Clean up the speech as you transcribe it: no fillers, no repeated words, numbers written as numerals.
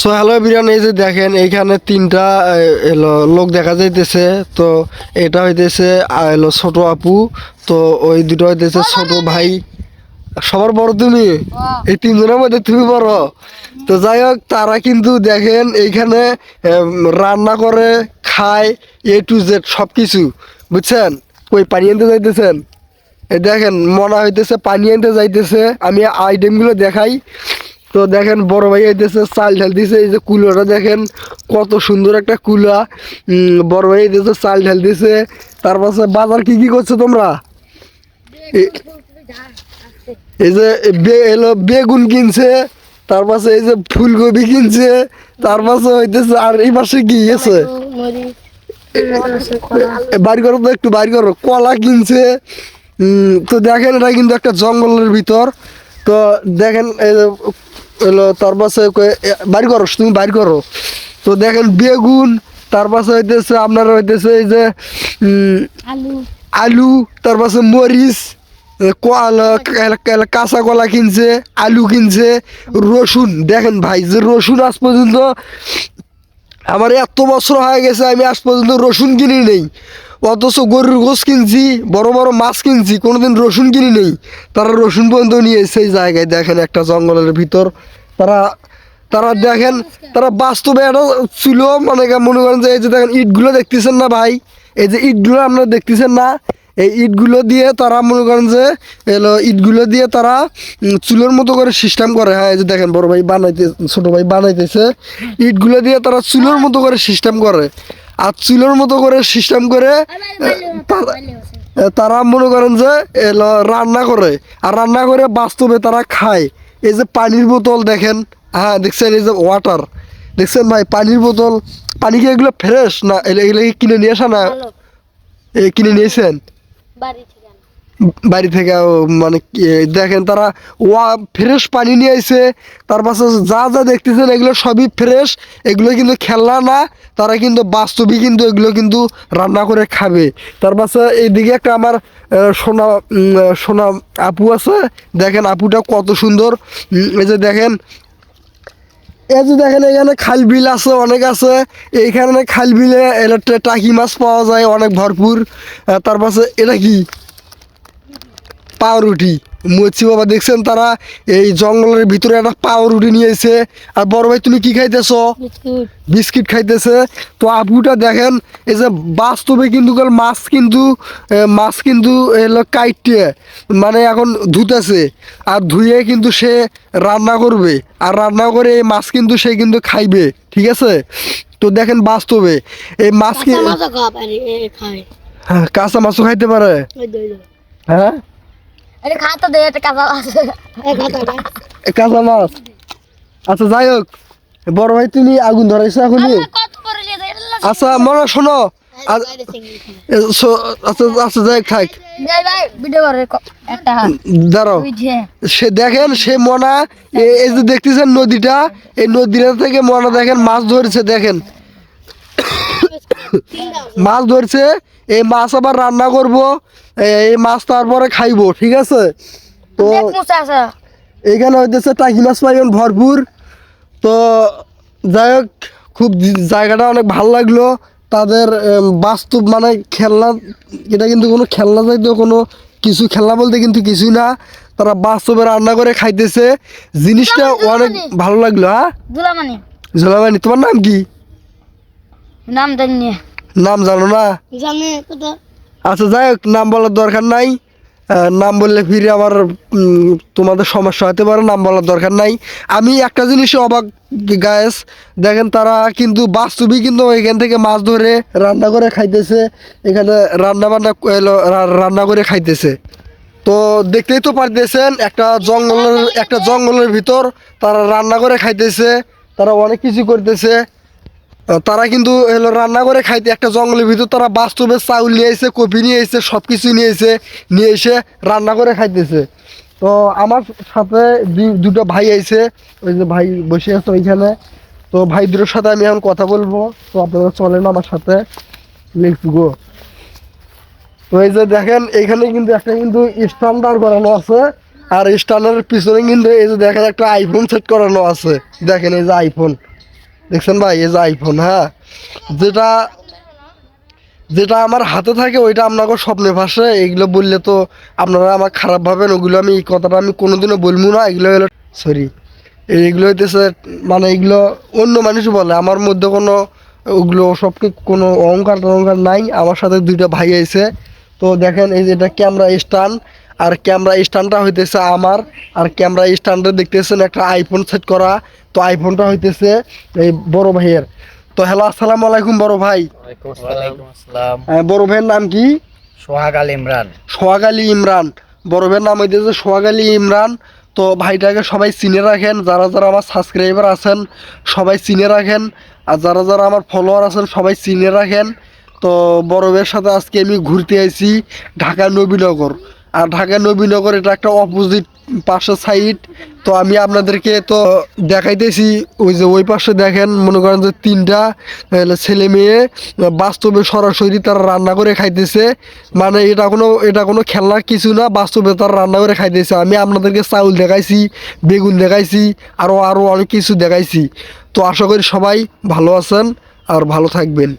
So hello বিরিয়ান, এই যে দেখেন এইখানে তিনটা লোক দেখা যাইতেছে। তো এটা হইতেছে ছোট আপু, তো ওই দুটো হইতেছে ছোট ভাই। সবার বড় তুমি? এই তিনজনের মধ্যে তুমি বড়? তো যাই হোক, তারা কিন্তু দেখেন এইখানে রান্না করে, খায়, A to Z সব কিছু, বুঝছেন? ওই পানি আনতে যাইতেছেন, এই দেখেন মনে হইতেছে পানি আনতে যাইতেছে। আমি আইটেমগুলো দেখাই। তো দেখেন বড় ভাই আইতেছে, চাল ঢাল দিছে। এই যে কুলোটা দেখেন কত সুন্দর একটা কুলা। বড় ভাই আইতেছে, চাল ঢাল দিছে। তারপর বাজার কি কি করছো তোমরা? এই যে বেগুন কিনছে, তার পাশে এই যে ফুলকপি কিনছে, তার পাশে হইতেছে আর এই পাশে কি আছে বাইর করো তো, একটু বাইর করো। কলা কিনছে। তো দেখেন এটা কিন্তু একটা জঙ্গলের ভিতর। তো দেখেন এই যে তার পাশে বাইর করো, তুমি বাইর করো। তো দেখেন বেগুন, তার পাশে হইতেছে আপনার হইতেছে এই যে আলু, তার পাশে মরিচ, কাঁচা কলা কিনছে, আলু কিনছে, রসুন। দেখেন ভাই, যে রসুন আজ পর্যন্ত আমার এত বছর হয়ে গেছে আমি আজ পর্যন্ত রসুন কিনি নেই। অথচ গরুর গোশ কিনছি, বড় বড় মাছ কিনছি, কোনোদিন রসুন কিনি নেই। তারা রসুন পর্যন্ত নিয়ে এসে এই জায়গায় দেখেন একটা জঙ্গলের ভিতর। তারা তারা দেখেন, তারা বাস্তবে এটা ছিল। মানে মনে করেন যে এই যে দেখেন ইটগুলো দেখতেছেন না ভাই, এই যে ইটগুলো আপনারা দেখতেছেন না, এই ইটগুলো দিয়ে তারা মনে করেন যে ইটগুলো দিয়ে তারা চুলোর মতো করে সিস্টেম করে। হ্যাঁ, এই যে দেখেন বড় ভাই বানাইতে, ছোট ভাই বানাইতেছে। ইটগুলো দিয়ে তারা চুলোর মতো করে সিস্টেম করে। আর চুলোর মতো করে সিস্টেম করে তারা মনে করেন যে রান্না করে। আর রান্না করে বাস্তবে তারা খায়। এই যে পানির বোতল দেখেন, হ্যাঁ দেখছেন, এই যে ওয়াটার দেখছেন ভাই, পানির বোতল। পানি কি এগুলো ফ্রেশ না? এগুলো কি কিনে নিয়ে আসা না? কিনে নিয়েছেন বাড়ি থেকে? মানে দেখেন তারা ফ্রেশ পানি নিয়ে আইছে। তার পাশে যা যা দেখতেছেন এগুলো সবই ফ্রেশ। এগুলো কিন্তু খেলনা না, তারা কিন্তু বাস্তবিক কিন্তু এগুলো কিন্তু রান্না করে খাবে। তার পাশে এইদিকে একটা আমার সোনা সোনা আপু আছে। দেখেন আপুটা কত সুন্দর। এই যে দেখেন, এই যে দেখেন এখানে খাল বিল আছে, অনেক আছে। এইখানে খাল বিলে টাকি মাছ পাওয়া যায় অনেক ভরপুর। তার পাশে এটা কি? পাউরুটি। মচ্ছি বাবা, দেখছেন তারা এই জঙ্গলের ভিতরে একটা পাউরুটি নিয়েছে। আর বড় ভাই তুমি কি খাইতেছ? বিস্কিট খাইতেছে। তো আপুটা দেখেন, এই যে বাস্তবে কিন্তু মাছ কিন্তু এলো কাইটে, মানে এখন ধুতেছে। আর ধুয়ে কিন্তু সে রান্না করবে। আর রান্না করে এই মাছ কিন্তু সে কিন্তু খাইবে, ঠিক আছে? তো দেখেন বাস্তবে এই মাছ কি, হ্যাঁ কাঁচা মাছও খাইতে পারে। হ্যাঁ কাঁচা মাছ। আচ্ছা যাই হোক, বড় ভাই তুমি আগুন ধরাইছো এখনই? আচ্ছা মনে শোনো, আচ্ছা আচ্ছা যাই থাক, দাঁড়াও। সে দেখেন, সে মনা এই যে দেখতেছেন নদীটা, এই নদীটা থেকে মনা দেখেন মাছ ধরছে। দেখেন মাছ ধরছে, এই মাছ আবার রান্না করব। এই মাছ তারপরে খাইবো, ঠিক আছে? তো এইখানে হইতেছে টাকি মাছ পাইবেন ভরপুর। তো যাই হোক, খুব জায়গাটা অনেক ভালো লাগলো। তাদের বাস্তব মানে খেলনা, এটা কিন্তু কোনো খেলনা জাতীয় কোনো কিছু, খেলনা বলতে কিন্তু কিছুই না। তারা বাস্তবে রান্না করে খাইতেছে, জিনিসটা অনেক ভালো লাগলো। হ্যাঁ ঝোলামানি, তোমার নাম কি? নাম জানো না? আচ্ছা যাই হোক, নাম বলার দরকার নাই। নাম বললে ফিরে আবার তোমাদের সমস্যা হতে পারে, নাম বলার দরকার নাই। আমি একটা জিনিস অবাক গায়েস, দেখেন তারা কিন্তু বাস্তবিক কিন্তু এখান থেকে মাছ ধরে রান্না করে খাইতেছে। এখানে রান্না করে খাইতেছে। তো দেখতেই তো পারতেছেন, একটা জঙ্গলের ভিতর তারা রান্না করে খাইতেছে। তারা অনেক কিছু করতেছে। তারা কিন্তু রান্না করে খাইতে, একটা জঙ্গলের ভিতর তারা বাস্তবে চাউল নিয়ে এসে, কপি নিয়ে এসে, সব কিছু নিয়ে এসে রান্না করে খাইতেছে। তো আমার সাথে দুটো ভাই আইছে, ওই যে ভাই বসে আছে ওইখানে। তো ভাই দুটোর সাথে আমি এখন কথা বলবো। তো আপনারা চলেন আমার সাথে, লেটস গো। তো এই যে দেখেন এইখানে কিন্তু একটা কিন্তু স্ট্যান্ডার্ড করানো আছে। আর স্ট্যান্ডার্ডের পিছনে কিন্তু এই যে দেখেন একটা আইফোন সেট করানো আছে। দেখেন এই যে আইফোন, দেখছেন ভাই, এই যে আইফোন, হ্যাঁ, যেটা যেটা আমার হাতে থাকে ওইটা আপনাকে স্বপ্নে ভাসে। এগুলো বললে তো আপনারা আমার খারাপ ভাবেন, ওগুলো আমি এই কথাটা আমি কোনোদিনও বলবো না। এগুলো হলো সরি, এইগুলো হইতেছে মানে এগুলো অন্য মানুষ বলে, আমার মধ্যে কোনো ওগুলো সবকে কোনো অহংকার টহংকার নাই। আমার সাথে দুইটা ভাই আছে। তো দেখেন এই যে এটা ক্যামেরা স্ট্যান্ড, আর ক্যামেরা স্ট্যান্ডটা হইতেছে আমার, আর ক্যামেরা স্ট্যান্ডে দেখতেছেন একটা আইফোন সেট করা। তো আইফোনটা হইতেছে এই বড় ভাইয়ের। তো হ্যালো, আসসালামু আলাইকুম বড় ভাই। ওয়ালাইকুম আসসালাম। বড় ভাইয়ের নাম কি? সোহাগ আল ইমরান। সোহাগ আলী ইমরান। বড় ভাইয়ের নাম হইতেছে সোহাগ আলী ইমরান। তো ভাইটাকে সবাই চিনে রাখেন, যারা যারা আমার সাবস্ক্রাইবার আছেন সবাই চিনে রাখেন, আর যারা যারা আমার ফলোয়ার আছেন সবাই চিনে রাখেন। তো বড় ভাইয়ের সাথে আজকে আমি ঘুরতে আইছি ঢাকা নবীনগর। আর ঢাকা নবীনগর এটা একটা অপোজিট পাশের সাইড। তো আমি আপনাদেরকে তো দেখাইতেছি, ওই যে ওই পাশে দেখেন, মনে করেন যে তিনটা ছেলে মেয়ে বাস্তবে সরাসরি তারা রান্না করে খাইতেছে। মানে এটা কোনো খেলনার কিছু না, বাস্তবে তারা রান্না করে খাইতেছে। আমি আপনাদেরকে চাউল দেখাইছি, বেগুন দেখাইছি, আরও অনেক কিছু দেখাইছি। তো আশা করি সবাই ভালো আছেন আর ভালো থাকবেন।